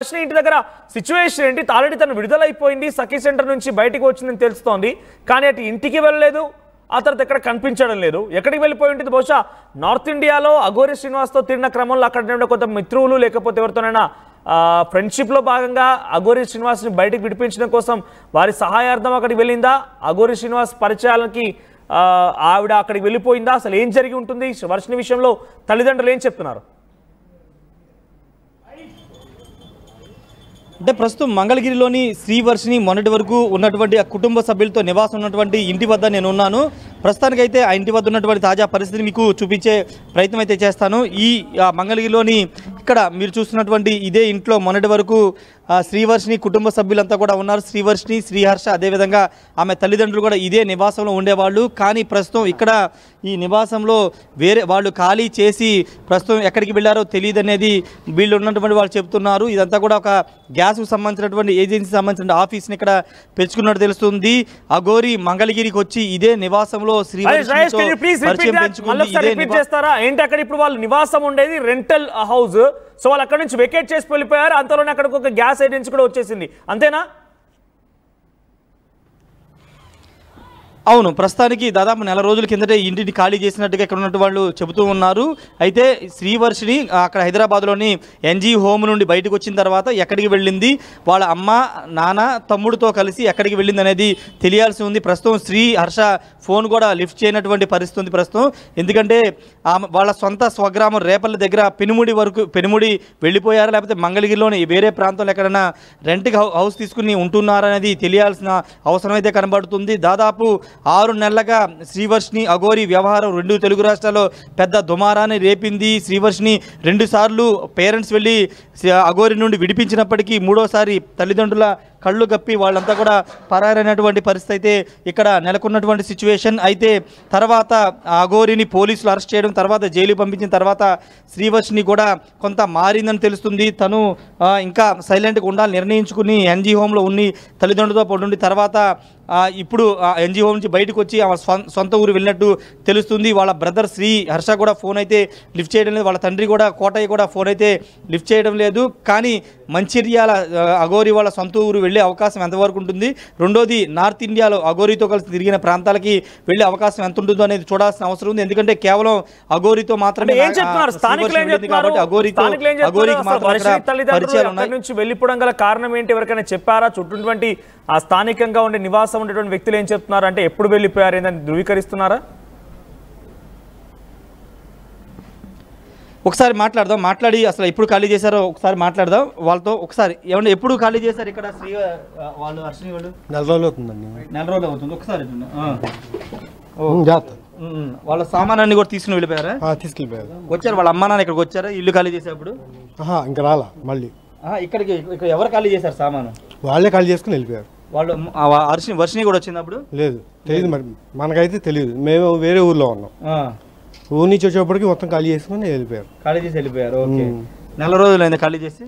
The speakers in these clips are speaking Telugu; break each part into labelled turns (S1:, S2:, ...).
S1: ఇంటి దగ్గర సిచ్యువేషన్ ఏంటి? ఆల్రెడీ తను విడుదలైపోయింది, సఖీ సెంటర్ నుంచి బయటికి వచ్చిందని తెలుస్తోంది. కానీ అటు ఇంటికి వెళ్ళలేదు, ఆ తర్వాత ఎక్కడ కనిపించడం లేదు. ఎక్కడికి వెళ్ళిపోయి ఉంటుంది? బహుశా నార్త్ ఇండియాలో అఘోరి శ్రీనివాస్తో తిరిగిన క్రమంలో అక్కడ కొంత మిత్రులు లేకపోతే ఎవరితోనైనా ఫ్రెండ్షిప్లో భాగంగా అఘోరి శ్రీనివాస్ని బయటికి విడిపించడం కోసం వారి సహాయార్థం అక్కడికి వెళ్ళిందా? అఘోరి శ్రీనివాస్ పరిచయాలకి ఆవిడ అక్కడికి వెళ్ళిపోయిందా? అసలు ఏం జరిగి ఉంటుంది? వర్షిని విషయంలో తల్లిదండ్రులు ఏం చెప్తున్నారు?
S2: అంటే ప్రస్తుతం మంగళగిరిలోని శ్రీవర్షిని మొన్నటి వరకు ఉన్నటువంటి ఆ కుటుంబ సభ్యులతో నివాసం ఉన్నటువంటి ఇంటి వద్ద నేను ఉన్నాను. ప్రస్తుతానికైతే ఆ ఇంటి వద్ద ఉన్నటువంటి తాజా పరిస్థితిని మీకు చూపించే ప్రయత్నం అయితే చేస్తాను. ఈ మంగళగిరిలోని ఇక్కడ మీరు చూస్తున్నటువంటి ఇదే ఇంట్లో మొన్నటి వరకు శ్రీవర్షిని కుటుంబ సభ్యులంతా కూడా ఉన్నారు. శ్రీవర్షిని, శ్రీహర్ష, అదేవిధంగా ఆమె తల్లిదండ్రులు కూడా ఇదే నివాసంలో ఉండేవాళ్ళు. కానీ ప్రస్తుతం ఇక్కడ ఈ నివాసంలో వేరే వాళ్ళు ఖాళీ చేసి ప్రస్తుతం ఎక్కడికి వెళ్ళారో తెలియదు అనేది వీళ్ళు ఉన్నటువంటి వాళ్ళు చెప్తున్నారు. ఇదంతా కూడా ఒక గ్యాస్కు సంబంధించినటువంటి ఏజెన్సీ సంబంధించిన ఆఫీస్ని ఇక్కడ పెంచుకున్నట్టు తెలుస్తుంది. అఘోరి మంగళగిరికి వచ్చి ఇదే నివాసంలో శ్రీవర్షినితో పరిచయం పెంచుకుంది.
S1: ఏంటి అక్కడ ఇప్పుడు వాళ్ళు నివాసం ఉండేది రెంటల్ హౌస్, సో వాళ్ళు అక్కడ నుంచి వెకేట్ చేసి వెళ్ళిపోయారు. అంతలోనే అక్కడికి ఒక గ్యాస్ ఏజెన్సీ కూడా వచ్చేసింది, అంతేనా?
S2: అవును, ప్రస్తుతానికి దాదాపు నెల రోజుల కిందటే ఇంటిని ఖాళీ చేసినట్టుగా ఇక్కడ ఉన్నట్టు వాళ్ళు చెబుతూ ఉన్నారు. అయితే శ్రీవర్షిని అక్కడ హైదరాబాద్లోని ఎన్జీ హోమ్ నుండి బయటకు వచ్చిన తర్వాత ఎక్కడికి వెళ్ళింది, వాళ్ళ అమ్మ, నాన్న, తమ్ముడితో కలిసి ఎక్కడికి వెళ్ళింది అనేది తెలియాల్సి ఉంది. ప్రస్తుతం శ్రీహర్ష ఫోన్ కూడా లిఫ్ట్ చేయనటువంటి పరిస్థితి ఉంది ప్రస్తుతం. ఎందుకంటే వాళ్ళ సొంత స్వగ్రామం రేపల్లి దగ్గర పెనుముడి వెళ్ళిపోయారా, లేకపోతే మంగళగిరిలోని వేరే ప్రాంతంలో ఎక్కడైనా రెంట్కి హౌస్ తీసుకుని ఉంటున్నారనేది తెలియాల్సిన అవసరం అయితే కనబడుతుంది. దాదాపు 6 నెలలుగా శ్రీవర్షిని అఘోరి వ్యవహారం రెండు తెలుగు రాష్ట్రాల్లో పెద్ద దుమారాన్ని రేపింది. శ్రీవర్షిని 2 సార్లు పేరెంట్స్ వెళ్ళి అఘోరి నుండి విడిపించినప్పటికీ మూడోసారి తల్లిదండ్రుల కళ్ళు గప్పి వాళ్ళంతా కూడా పరారైనటువంటి పరిస్థితి అయితే ఇక్కడ నెలకొన్నటువంటి సిచ్యువేషన్. అయితే తర్వాత అఘోరిని పోలీసులు అరెస్ట్ చేయడం, తర్వాత జైలు పంపించిన తర్వాత శ్రీవర్షిని కూడా కొంత మారిందని తెలుస్తుంది. తను ఇంకా సైలెంట్గా ఉండాలని నిర్ణయించుకుని ఎన్జీ హోమ్లో ఉన్ని తల్లిదండ్రులతో పడుండి తర్వాత ఇప్పుడు ఎన్జీ హోమ్ నుంచి బయటకు వచ్చి ఆమె సొంత ఊరు వెళ్ళినట్టు తెలుస్తుంది. వాళ్ళ బ్రదర్ శ్రీహర్ష కూడా ఫోన్ అయితే లిఫ్ట్ చేయడం లేదు, వాళ్ళ తండ్రి కూడా కోటయ్య కూడా ఫోన్ అయితే లిఫ్ట్ చేయడం లేదు. కానీ మంచిర్యాల అఘోరి వాళ్ళ సొంత ఊరు వెళ్ళే అవకాశం ఎంతవరకు ఉంటుంది, రెండోది నార్త్ ఇండియాలో అఘోరితో కలిసి తిరిగిన ప్రాంతాలకి వెళ్ళే అవకాశం ఎంత ఉంటుందో అనేది చూడాల్సిన అవసరం ఉంది. ఎందుకంటే కేవలం అఘోరితో మాత్రమే కాబట్టి అఘోరికి మాత్రం
S1: నుంచి వెళ్ళిపోవడం గల కారణం ఏంటి? ఎవరికైనా చెప్పారా? చుట్టూటువంటి ఆ స్థానికంగా ఉండే నివాసం ఉండేటువంటి వ్యక్తులు ఏం చెప్తున్నారు? అంటే ఎప్పుడు వెళ్ళిపోయారు ఏందని ధృవీకరిస్తున్నారా?
S2: ఒకసారి మాట్లాడి అసలు ఎప్పుడు ఖాళీ చేశారో ఒకసారి మాట్లాడదాం వాళ్ళతో. ఒకసారి ఏమన్నా ఎప్పుడు ఖాళీ చేశారు ఇక్కడ వాళ్ళు అర్షిని వాళ్ళు?
S3: 4 రోజులు అవుతుందండి.
S2: 4 రోజులు అవుతుంది. ఒకసారి వాళ్ళ సామానాన్ని కూడా తీసుకుని వెళ్ళిపోయారా?
S3: తీసుకెళ్ళిపోయారు.
S2: వచ్చారు వాళ్ళ అమ్మ నాన్న ఇక్కడికి వచ్చారా ఇల్లు ఖాళీ చేసేప్పుడు?
S3: ఇంకా రాలా మళ్ళీ.
S2: ఇక్కడ ఎవరు ఖాళీ చేశారు సామాను?
S3: వాళ్ళే ఖాళీ చేసుకుని వెళ్ళిపోయారు.
S2: వాళ్ళు వర్షిని కూడా వచ్చినప్పుడు
S3: లేదు, తెలియదు మరి, మనకైతే తెలియదు. మేము వేరే ఊర్లో ఉన్నాం. ఊరి నుంచి వచ్చేప్పటికి మొత్తం ఖాళీ చేసుకుని వెళ్ళిపోయారు.
S2: ఖాళీ చేసి వెళ్ళిపోయారు. ఓకే, 4 రోజులు అయింది ఖాళీ చేసి.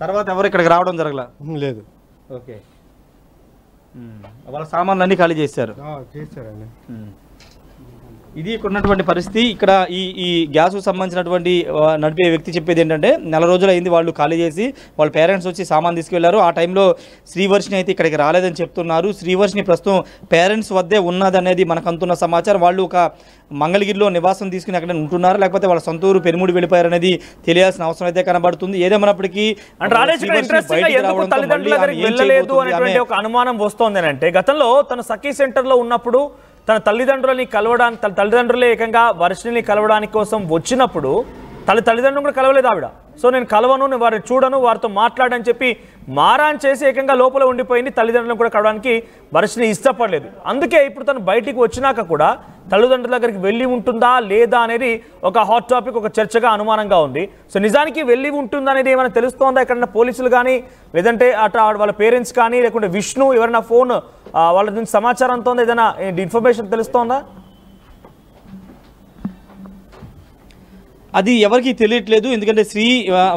S2: తర్వాత ఎవరు ఇక్కడికి రావడం జరగల?
S3: లేదు.
S2: ఓకే, వాళ్ళ సామాన్లు అన్ని ఖాళీ చేశారు.
S3: చేశారండి.
S2: ఇది ఇక్కడ ఉన్నటువంటి పరిస్థితి. ఇక్కడ ఈ గ్యాస్కు సంబంధించినటువంటి నడిపే వ్యక్తి చెప్పేది ఏంటంటే 4 రోజులు అయింది వాళ్ళు ఖాళీ చేసి, వాళ్ళ పేరెంట్స్ వచ్చి సామాన్ తీసుకెళ్లారు. ఆ టైంలో శ్రీవర్షిని అయితే ఇక్కడికి రాలేదని చెప్తున్నారు. శ్రీవర్షిని ప్రస్తుతం పేరెంట్స్ వద్దే ఉన్నదనేది మనకు అందుతున్న సమాచారం. వాళ్ళు ఒక మంగళగిరిలో నివాసం తీసుకుని అక్కడ ఉంటున్నారు, లేకపోతే వాళ్ళ సొంత ఊరు పెనుముడి వెళ్ళిపోయారు అనేది తెలియాల్సిన అవసరం అయితే కనబడుతుంది. ఏదేమైనప్పటికీ
S1: ఒక అనుమానం వస్తోంది అంటే గతంలో తన సఖీ సెంటర్ లో ఉన్నప్పుడు తన తల్లిదండ్రులని కలవడానికి, తన తల్లిదండ్రులే ఏకంగా వర్షిని కలవడానికి కోసం వచ్చినప్పుడు తల్లిదండ్రులు కూడా కలవలేదు ఆవిడ. సో నేను కలవను, నేను వారిని చూడను, వారితో మాట్లాడని చెప్పి మారాన్ చేసి ఏకంగా లోపల ఉండిపోయింది. తల్లిదండ్రులను కూడా కలవడానికి వర్షిని ఇష్టపడలేదు. అందుకే ఇప్పుడు తను బయటికి వచ్చినాక కూడా తల్లిదండ్రుల దగ్గరికి వెళ్ళి ఉంటుందా లేదా అనేది ఒక హాట్ టాపిక్, ఒక చర్చగా అనుమానంగా ఉంది. సో నిజానికి వెళ్ళి ఉంటుందా అనేది ఏమైనా తెలుస్తోందా? ఎక్కడన్నా పోలీసులు కానీ, లేదంటే అటు వాళ్ళ పేరెంట్స్ కానీ, లేకుంటే విష్ణు ఎవరైనా ఫోన్ వాళ్ళ నుంచి సమాచారంతో ఏదైనా ఇన్ఫర్మేషన్ తెలుస్తోందా?
S2: అది ఎవరికి తెలియట్లేదు. ఎందుకంటే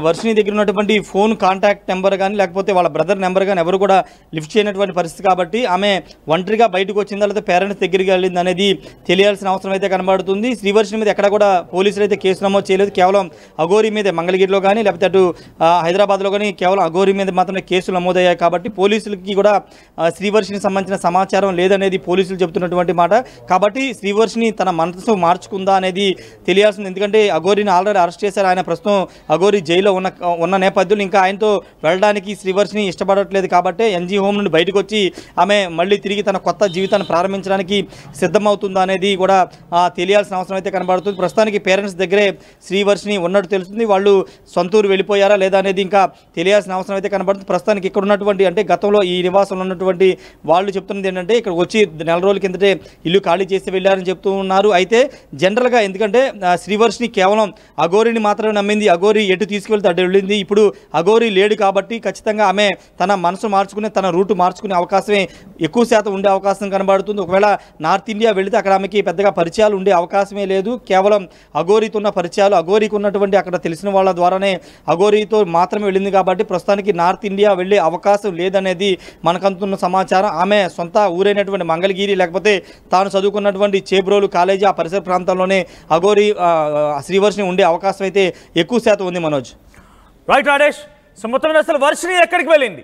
S2: వర్షిణి దగ్గర ఉన్నటువంటి ఫోన్ కాంటాక్ట్ నెంబర్ కానీ లేకపోతే వాళ్ళ బ్రదర్ నెంబర్ కానీ ఎవరు కూడా లిఫ్ట్ చేయనటువంటి పరిస్థితి కాబట్టి ఆమె ఒంటరిగా బయటకు వచ్చిందా లేదా పేరెంట్స్ దగ్గరికి వెళ్ళింది అనేది తెలియాల్సిన అవసరం అయితే కనబడుతుంది. శ్రీవర్షిణి మీద ఎక్కడ కూడా పోలీసులు అయితే కేసు నమోదు చేయలేదు. కేవలం అఘోరి మీద మంగళగిరిలో కానీ లేకపోతే అటు హైదరాబాద్లో కానీ కేవలం అఘోరి మీద మాత్రమే కేసులు నమోదయ్యాయి కాబట్టి పోలీసులకి కూడా శ్రీవర్షిణికి సంబంధించిన సమాచారం లేదనేది పోలీసులు చెబుతున్నటువంటి మాట. కాబట్టి శ్రీవర్షిణి తన మనసు మార్చుకుందా అనేది తెలియాల్సింది. ఎందుకంటే అఘోరిని ఆల్రెడీ అరెస్ట్ చేశారు. ఆయన ప్రస్తుతం అఘోరి జైల్లో ఉన్న నేపథ్యంలో ఇంకా ఆయనతో వెళ్ళడానికి శ్రీవర్షిణి ఇష్టపడట్లేదు కాబట్టి ఎన్జీ హోమ్ నుండి బయటకు వచ్చి ఆమె మళ్ళీ తిరిగి తన కొత్త జీవితాన్ని ప్రారంభించడానికి సిద్ధమవుతుందా అనేది కూడా తెలియాల్సిన అవసరం అయితే కనబడుతుంది. ప్రస్తుతానికి పేరెంట్స్ దగ్గరే శ్రీవర్షిణి ఉన్నట్టు తెలుస్తుంది. వాళ్ళు సొంతూరు వెళ్ళిపోయారా లేదా అనేది ఇంకా తెలియాల్సిన అవసరం అయితే కనబడుతుంది. ప్రస్తుతానికి ఇక్కడ ఉన్నటువంటి అంటే గతంలో ఈ నివాసంలో ఉన్నటువంటి వాళ్ళు చెప్తున్నది ఏంటంటే ఇక్కడ వచ్చి నెల రోజుల కిందటే ఇల్లు ఖాళీ చేసి వెళ్ళారని చెప్తూ ఉన్నారు. అయితే జనరల్గా ఎందుకంటే శ్రీవర్షిణి కేవలం అఘోరిని మాత్రమే నమ్మింది. అఘోరి ఎటు తీసుకువెళ్తే అటు వెళ్ళింది. ఇప్పుడు అఘోరి లేడు కాబట్టి ఖచ్చితంగా ఆమె తన మనసు మార్చుకునే తన రూటు మార్చుకునే అవకాశమే ఎక్కువ శాతం ఉండే అవకాశం కనబడుతుంది. ఒకవేళ నార్త్ ఇండియా వెళితే అక్కడ ఆమెకి పెద్దగా పరిచయాలు ఉండే అవకాశమే లేదు. కేవలం అఘోరితో ఉన్న పరిచయాలు అఘోరికి ఉన్నటువంటి అక్కడ తెలిసిన వాళ్ళ ద్వారానే అఘోరితో మాత్రమే వెళ్ళింది కాబట్టి ప్రస్తుతానికి నార్త్ ఇండియా వెళ్ళే అవకాశం లేదనేది మనకు అందుతున్న సమాచారం. ఆమె సొంత ఊరైనటువంటి మంగళగిరి లేకపోతే తాను చదువుకున్నటువంటి చేబ్రోలు కాలేజీ ఆ పరిసర ప్రాంతంలోనే అఘోరి శ్రీవర్షిణి ఉండే అవకాశం అయితే ఎక్కువ శాతం ఉంది. మనోజ్
S1: రైట్ రాజేష్. సో మొత్తం అసలు వర్షిణి ఎక్కడికి వెళ్ళింది?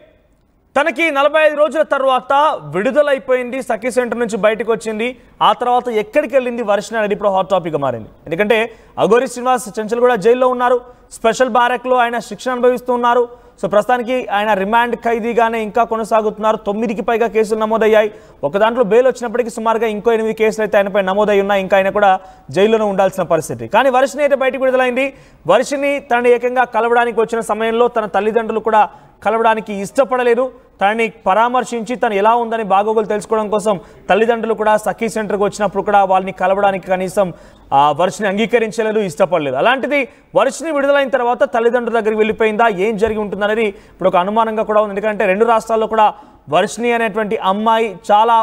S1: తనకి 45 రోజుల తర్వాత విడుదలైపోయింది, సఖీ సెంటర్ నుంచి బయటకు వచ్చింది. ఆ తర్వాత ఎక్కడికి వెళ్ళింది వర్షిణి అనేది ఇప్పుడు హాట్ టాపిక్గా మారింది. ఎందుకంటే అఘోరి శ్రీనివాస్ చెంచల్ కూడా జైల్లో ఉన్నారు. స్పెషల్ బ్యారెక్లో ఆయన శిక్షణ అనుభవిస్తూ ఉన్నారు. సో ప్రస్తుతానికి ఆయన రిమాండ్ ఖైదీగానే ఇంకా కొనసాగుతున్నారు. 9కి పైగా కేసులు నమోదయ్యాయి. ఒక దాంట్లో బెయిల్ వచ్చినప్పటికీ సుమారుగా ఇంకో 8 కేసులు అయితే ఆయనపై నమోదై ఉన్నాయి. ఇంకా ఆయన కూడా జైల్లోనే ఉండాల్సిన పరిస్థితి. కానీ వర్షిణి అయితే బయటకు విడుదలైంది. వర్షిణి తనని ఏకంగా కలవడానికి వచ్చిన సమయంలో తన తల్లిదండ్రులు కూడా కలవడానికి ఇష్టపడలేదు. తనని పరామర్శించి తను ఎలా ఉందని బాగోగులు తెలుసుకోవడం కోసం తల్లిదండ్రులు కూడా సఖీ సెంటర్కి వచ్చినప్పుడు కూడా వాళ్ళని కలవడానికి కనీసం వర్షిణి అంగీకరించలేదు, ఇష్టపడలేదు. అలాంటిది వర్షిణి విడుదలైన తర్వాత తల్లిదండ్రుల దగ్గరికి వెళ్ళిపోయిందా, ఏం జరిగి ఉంటుందనేది ఇప్పుడు ఒక అనుమానంగా కూడా ఉంది. ఎందుకంటే 2 రాష్ట్రాల్లో కూడా వర్షిణి అనేటువంటి అమ్మాయి చాలా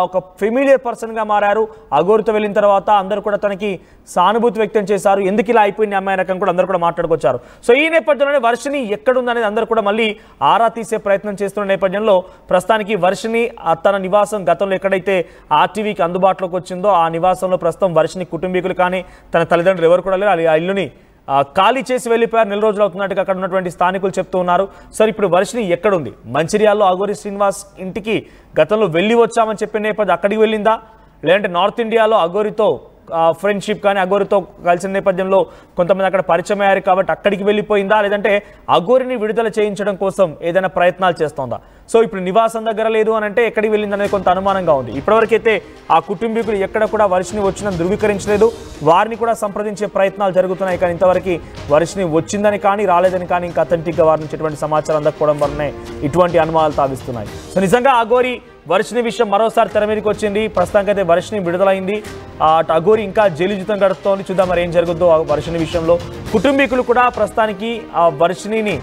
S1: ఒక ఫెమిలియర్ పర్సన్గా మారారు. అఘోరితో వెళ్ళిన తర్వాత అందరూ కూడా తనకి సానుభూతి వ్యక్తం చేశారు. ఎందుకు ఇలా అయిపోయింది అమ్మాయి రకం కూడా అందరూ కూడా మాట్లాడుకొచ్చారు. సో ఈ నేపథ్యంలోనే వర్షిణి ఎక్కడుందనేది అందరూ కూడా మళ్ళీ ఆరా తీసే ప్రయత్నం చేస్తున్న నేపథ్యంలో ప్రస్తుతానికి వర్షిణి తన నివాసం గతంలో ఎక్కడైతే ఆర్టీవీకి అందుబాటులోకి వచ్చిందో ఆ నివాసంలో ప్రస్తుతం వర్షిణి కుటుంబీకులు కానీ తన తల్లిదండ్రులు ఎవరు కూడా లేరు. ఆ ఇల్లుని ఖాళీ చేసి వెళ్ళిపోయారు. 4 రోజులు అవుతున్నట్టుగా అక్కడ ఉన్నటువంటి స్థానికులు చెప్తూ ఉన్నారు. సరే ఇప్పుడు వర్షిణి ఎక్కడుంది? మంచిర్యాలలో అఘోరి శ్రీనివాస్ ఇంటికి గతంలో వెళ్ళి వచ్చామని చెప్పిన నేపథ్యం అక్కడికి వెళ్ళిందా, లేదంటే నార్త్ ఇండియాలో అఘోరితో ఫ్రెండ్షిప్ కానీ అఘోరితో కలిసిన నేపథ్యంలో కొంతమంది అక్కడ పరిచయం అయ్యారు కాబట్టి అక్కడికి వెళ్ళిపోయిందా, లేదంటే అఘోరిని విడుదల చేయించడం కోసం ఏదైనా ప్రయత్నాలు చేస్తోందా? సో ఇప్పుడు నివాసం దగ్గర లేదు అని అంటే ఎక్కడికి వెళ్ళిందనేది కొంత అనుమానంగా ఉంది. ఇప్పటివరకైతే ఆ కుటుంబీకులు ఎక్కడ కూడా వర్షిణి వచ్చిందని ధృవీకరించలేదు. వారిని కూడా సంప్రదించే ప్రయత్నాలు జరుగుతున్నాయి. కానీ ఇంతవరకు వర్షిణి వచ్చిందని కానీ రాలేదని కానీ ఇంకా అథెంటిక్గా వారి నుంచి ఎటువంటి సమాచారం అందకపోవడం వల్లనే ఇటువంటి అనుమానాలు తావిస్తున్నాయి. సో నిజంగా అఘోరి వర్షిణి విషయం మరోసారి తెర మీదకి వచ్చింది. ప్రస్తుతానికైతే వర్షిణి విడుదలైంది. అఘోరి ఇంకా జైలు జీవితం గడుపుతోంది. చూద్దాం మరి ఏం జరుగుతుందో వర్షిణి విషయంలో. కుటుంబీకులు కూడా ప్రస్తుతానికి ఆ వర్షిణిని